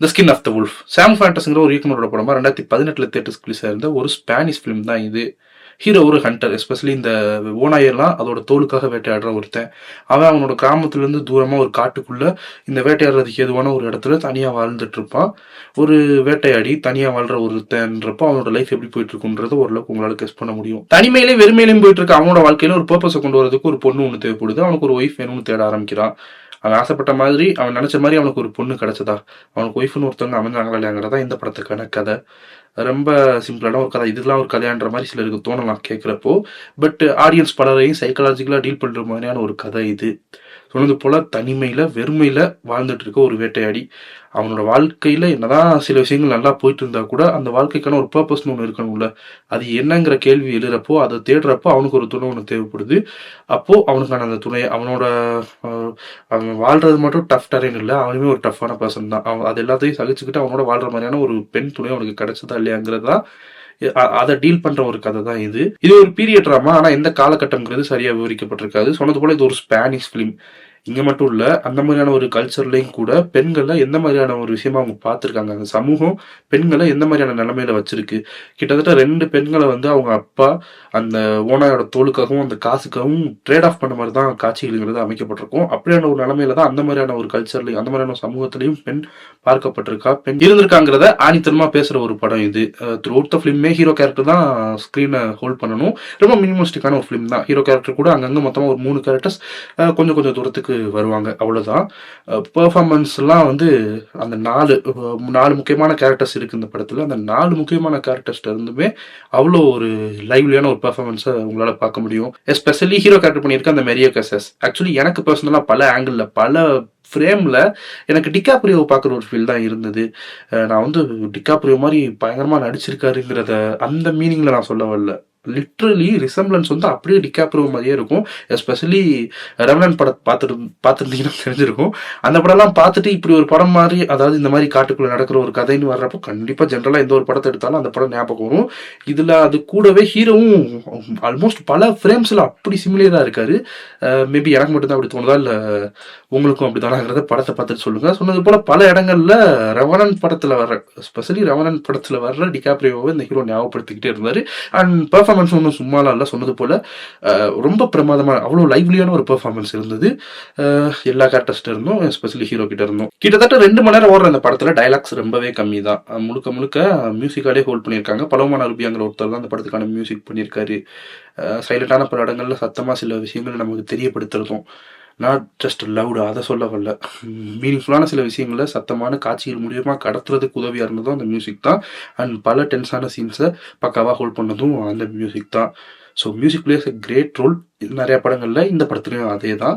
The skin of the wolf. Sam ஃபேண்டஸ்ங்கிற ஒரு இயக்குனரோட படமா 2018 தேட்டர்ஸ் ரிலீஸ் ஆயிருந்த ஒரு ஸ்பானிஷ் ஃபிலிம் தான் இது. ஹீரோ ஒரு ஹண்டர், எஸ்பெஷலி இந்த ஓநாயெல்லாம் அதோட தோலுக்காக வேட்டையாடுற ஒருத்தன். அவன் அவனோட கிராமத்துலேருந்து தூரமாக ஒரு காட்டுக்குள்ள இந்த வேட்டையாடுறதுக்கு ஏதுவான ஒரு இடத்துல தனியாக வாழ்ந்துட்டு இருப்பான். ஒரு வேட்டையாடி தனியாக வாழ்ற ஒருத்தன்றப்போ அவனோட லைஃப் எப்படி போயிட்டு இருக்குன்றது ஓரளவுக்கு உங்களால் கெஸ் பண்ண முடியும். தனிமையிலே வெறுமையிலையும் போயிட்டு இருக்க அவனோட வாழ்க்கையில ஒரு பர்பஸை கொண்டு வரதுக்கு ஒரு பொண்ணு ஒன்று தேவைப்படுது. அவனுக்கு ஒரு ஒய்ஃப் வேணும்னு தேட ஆரம்பிக்கிறான். அவன் ஆசைப்பட்ட மாதிரி, அவன் நினைச்ச மாதிரி அவனுக்கு ஒரு பொண்ணு கிடைச்சதா, அவனுக்கு ஒய்ஃப்னு ஒருத்தவங்க அமைஞ்சாங்களா இல்லையாங்கிறதா இந்த படத்துக்கான கதை. ரொம்ப சிம்பிளான ஒரு கதை. இதெல்லாம் ஒரு கதையான்ற மாதிரி சிலருக்கு தோணலாம் கேட்குறப்போ. பட் ஆடியன்ஸ் பலரையும் சைக்காலஜிக்கலாக டீல் பண்ணுற மாதிரியான ஒரு கதை இது. சொன்னது போல தனிமையில வெறுமையில வாழ்ந்துட்டு இருக்க ஒரு வேட்டையாடி, அவனோட வாழ்க்கையில என்னதான் சில விஷயங்கள் நல்லா போயிட்டு இருந்தா கூட அந்த வாழ்க்கைக்கான ஒரு பர்பஸ்னு ஒன்று இருக்கணும்ல. அது என்னங்கிற கேள்வி எழுறப்போ, அதை தேடுறப்போ அவனுக்கு ஒரு துணை ஒன்று தேவைப்படுது. அப்போ அவனுக்கான அந்த துணை அவனோட அவன் வாழ்றது மட்டும் டஃப் டெரெயின் இல்லை, அவனுமே ஒரு டஃப்பான பர்சன் தான். அவன் அது எல்லாத்தையும் சகிச்சுக்கிட்டு அவனோட வாழ்ற மாதிரியான ஒரு பெண் துணை அவனுக்கு கிடைச்சதா இல்லையாங்கிறது தான் அதை டீல் பண்ற ஒரு கதை தான் இது. இது ஒரு பீரியட் ட்ராமா. ஆனா எந்த காலகட்டம்ங்கிறது சரியா விவரிக்கப்பட்டிருக்காது. சொன்னது போல இது ஒரு ஸ்பானிஷ் பிலிம். இங்க மட்டும் இல்ல, அந்த மாதிரியான ஒரு கல்ச்சர்லயும் கூட பெண்களை எந்த மாதிரியான ஒரு விஷயமா அவங்க பார்த்துருக்காங்க, அந்த சமூகம் பெண்களை எந்த மாதிரியான நிலைமையில வச்சிருக்கு. கிட்டத்தட்ட 2 பெண்களை வந்து அவங்க அப்பா அந்த ஓனாயோட தோலுக்காகவும் அந்த காசுக்காகவும் ட்ரேட் ஆஃப் பண்ண மாதிரி தான் காட்சிகள்ங்கிறது அமைக்கப்பட்டிருக்கும். அப்படியான ஒரு நிலைமையில தான் அந்த மாதிரியான ஒரு கல்ச்சர்லையும் அந்த மாதிரியான சமூகத்திலையும் பெண் பார்க்கப்பட்டிருக்கா, பெண் இருந்திருக்காங்கிறத ஆணித்தனமா பேசுற ஒரு படம் இது. த்ரூ அவுட் த ஃபிலிமே ஹீரோ கேரக்டர் தான் ஸ்கிரீனை ஹோல்ட் பண்ணணும். ரொம்ப மினிமலிஸ்டிக்கான ஒரு ஃபிலிம் தான். ஹீரோ கேரக்டர் கூட அங்கங்க மொத்தமா ஒரு 3 கேரக்டர்ஸ் கொஞ்சம் கொஞ்சம் தூரத்துக்கு வருவாங்க, அவ்வளவுதான். பெர்ஃபார்மன்ஸ் எல்லாம் வந்து அந்த 4 முக்கியமான கேரக்டர்ஸ் இருக்கு இந்த படத்துல. அந்த 4 முக்கியமான கேரக்டர்ஸ்ல இருந்துமே அவ்வளோ ஒரு லைவ்லியான ஒரு பெர்ஃபார்மன்ஸை உங்களால பார்க்க முடியும். எஸ்பெஷலி ஹீரோ கேரக்டர் பண்ணியிருக்க அந்த மெரியோ கசஸ். ஆக்சுவலி எனக்கு பர்சனலா பல ஆங்கிள் பல ஃப்ரேம்ல எனக்கு டிகாப்ரியோ பார்க்குற ஒரு ஃபீல் தான் இருந்தது. நான் வந்து டிகாப்ரியோ மாதிரி பயங்கரமா நடிச்சிருக்காருங்கிறத அந்த மீனிங்ல நான் சொல்ல வரல. லிட்ரலி ரிசம்பிளன்ஸ் வந்து அப்படியே டிகாப்ரியோ மாதிரியே இருக்கும். எஸ்பெஷலி ரெவனன்ட் படம் பார்த்துருந்தீங்கன்னா தெரிஞ்சிருக்கும். அந்த படம்லாம் பார்த்துட்டு இப்படி ஒரு படம் மாதிரி, அதாவது இந்த மாதிரி காட்டுக்குள்ள நடக்கிற ஒரு கதைன்னு வர்றப்போ கண்டிப்பாக ஜென்ரலாக எந்த ஒரு படத்தை எடுத்தாலும் அந்த படம் ஞாபகம் வரும். இதில் அது கூடவே ஹீரோவும் ஆல்மோஸ்ட் பல ஃப்ரேம்ஸில் அப்படி சிமிலராக இருக்காரு. மேபி எனக்கு மட்டும்தான் அப்படி தோணுதா இல்லை உங்களுக்கும் அப்படி தானாங்கிறத படத்தை பார்த்துட்டு சொல்லுங்கள். சொன்னது போல் பல இடங்களில் ரெவனன்ட் படத்தில் வர்ற, எஸ்பெஷலி ரெவனன்ட் படத்தில் வர்ற டிகாப்ரியோவை இந்த ஹீரோ ஞாபகப்படுத்திக்கிட்டே இருந்தார். அண்ட் பெர்ஃபார்மன்ஸ் ஒன்றும் சும்மாலாம் இல்லை. சொன்னது போல் ரொம்ப பிரமாதமான அவ்வளோ லைவ்லியான ஒரு பெர்ஃபார்மன்ஸ் இருந்தது. எல்லா கேரக்டர்ஸ்ட இருந்தும், எஸ்பெஷலி ஹீரோ கிட்ட இருந்தும். கிட்டத்தட்ட 2 மணி நேரம் ஓடுற அந்த படத்தில் டைலாக்ஸ் ரொம்பவே கம்மி தான். முழுக்க முழுக்க மியூசிக்காலே ஹோல்ட் பண்ணியிருக்காங்க. பலோமான் அருபியாங்கிற ஒருத்தர் தான் அந்த படத்துக்கான மியூசிக் பண்ணியிருக்காரு. சைலண்டான பல இடங்கள்ல சத்தமாக சில விஷயங்கள் நமக்கு தெரியப்படுத்துறதும், நாட் ஜஸ்ட் லவுடு, அதை சொல்ல வரல, மீனிங்ஃபுல்லான சில விஷயங்களை சத்தமான காட்சிகள் மூலியமாக கடத்துறதுக்கு உதவியாக இருந்ததும் அந்த மியூசிக் தான். அண்ட் பல டென்ஸான சீன்ஸை பக்காவாக ஹோல்ட் பண்ணதும் அந்த மியூசிக் தான். So music plays a great role நிறைய படங்களில். இந்த படத்துலையும் அதே தான்.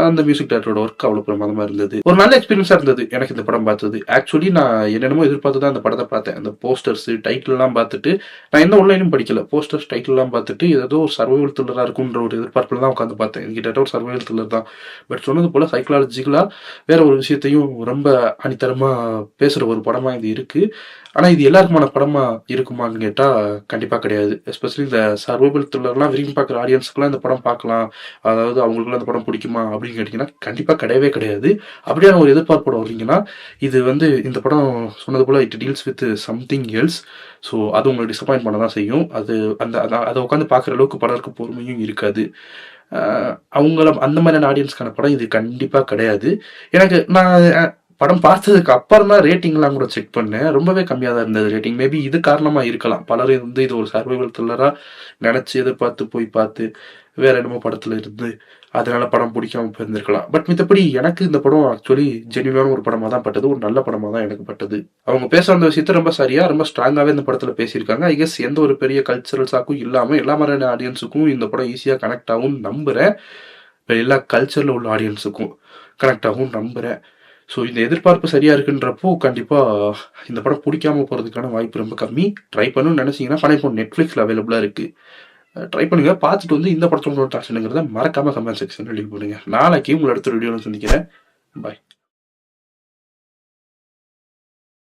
அந்த மியூசிக் டைரக்டரோட ஒர்க் அவ்வளோ பிரமாதமாக இருந்தது. ஒரு நல்ல எக்ஸ்பீரியன்ஸாக இருந்தது எனக்கு இந்த படம் பார்த்தது. ஆக்சுவலி நான் என்னென்னமோ எதிர்பார்த்து தான் அந்த படத்தை பார்த்தேன். அந்த போஸ்டர்ஸ் டைட்டில்லாம் பார்த்துட்டு நான் எந்த ஒன்லைனும் படிக்கல. போஸ்டர்ஸ் டைட்டில்லாம் பார்த்துட்டு ஏதோ ஒரு சர்வைவல் த்ரில்லராக இருக்குன்ற ஒரு எதிர்பார்ப்பில் தான் உட்காந்து பார்த்தேன். கிட்டத்தட்ட ஒரு சர்வைவல் த்ரில்லர் தான். பட் சொன்னது போல் சைக்கலாஜிக்கலாக வேற ஒரு விஷயத்தையும் ரொம்ப அணித்தரமாக பேசுகிற ஒரு படமாக இது இருக்குது. ஆனால் இது எல்லாருக்குமான படமாக இருக்குமான்னு கேட்டால் கண்டிப்பாக கிடையாது. எஸ்பெஷலி இந்த சர்வைவல் த்ரில்லர்லாம் விரும்பி பார்க்குற ஆடியன்ஸுக்குலாம் இந்த படம் பார்க்கலாம், அதாவது அவங்களுக்குலாம் அந்த படம் பிடிக்குமா அப்படின்னு கேட்டிங்கன்னா கண்டிப்பாக கிடையவே கிடையாது. அப்படியான ஒரு எதிர்பார்ப்போட வர்றீங்கன்னா இது வந்து இந்த படம் சொன்னது போல் it deals with something else. So அது உங்களை டிசப்பாயின்ட் பண்ண தான் செய்யும். அது அதை உட்காந்து பார்க்குற அளவுக்கு பலருக்கு பொறுமையும் இருக்காது. அவங்கள அந்த மாதிரியான ஆடியன்ஸ்க்கான படம் இது கண்டிப்பாக கிடையாது. எனக்கு நான் படம் பார்த்ததுக்கு அப்புறம் தான் ரேட்டிங்லாம் கூட செக் பண்ணேன். ரொம்பவே கம்மியாக தான் இருந்தது ரேட்டிங். மேபி இது காரணமாக இருக்கலாம். பலரும் வந்து இது ஒரு சர்வைவல் த்ரில்லராக நினச்சி எதிர்பார்த்து போய் பார்த்து வேற என்னமோ படத்தில் இருந்து அதனால படம் பிடிக்காம போயிருந்திருக்கலாம். பட் மித்தபடி எனக்கு இந்த படம் ஆக்சுவலி ஜென்யூனான ஒரு படமாக தான் பட்டது. ஒரு நல்ல படமாக தான் எனக்கு பட்டது. அவங்க பேச வந்த விஷயத்த ரொம்ப சரியா ரொம்ப ஸ்ட்ராங்காகவே இந்த படத்தில் பேசியிருக்காங்க. ஐ கெஸ் எந்த ஒரு பெரிய கல்ச்சரல்ஸாக்கும் இல்லாமல் எல்லா மாதிரியான ஆடியன்ஸுக்கும் இந்த படம் ஈஸியாக கனெக்ட் ஆகும் நம்புகிறேன். எல்லா கல்ச்சரில் உள்ள ஆடியன்ஸுக்கும் கனெக்ட் ஆகும் நம்புகிறேன். ஸோ இந்த எதிர்பார்ப்பு சரியாக இருக்குன்றப்போ கண்டிப்பாக இந்த படம் பிடிக்காம போகிறதுக்கான வாய்ப்பு ரொம்ப கம்மி. ட்ரை பண்ணணும்னு நினச்சிங்கன்னா படம் இப்போ நெட்ஃப்ளிக்ஸில் அவைலபிளாக இருக்குது. ட்ரை பண்ணுங்கள். பார்த்துட்டு வந்து இந்த படத்தோட தாட்ஸ் என்னங்கிறத மறக்காமல் கமெண்ட் செக்ஷனில் லீவ் பண்ணுங்கள். நாளைக்கு உங்களை அடுத்த வீடியோவில் சந்திக்கிறேன். பாய்.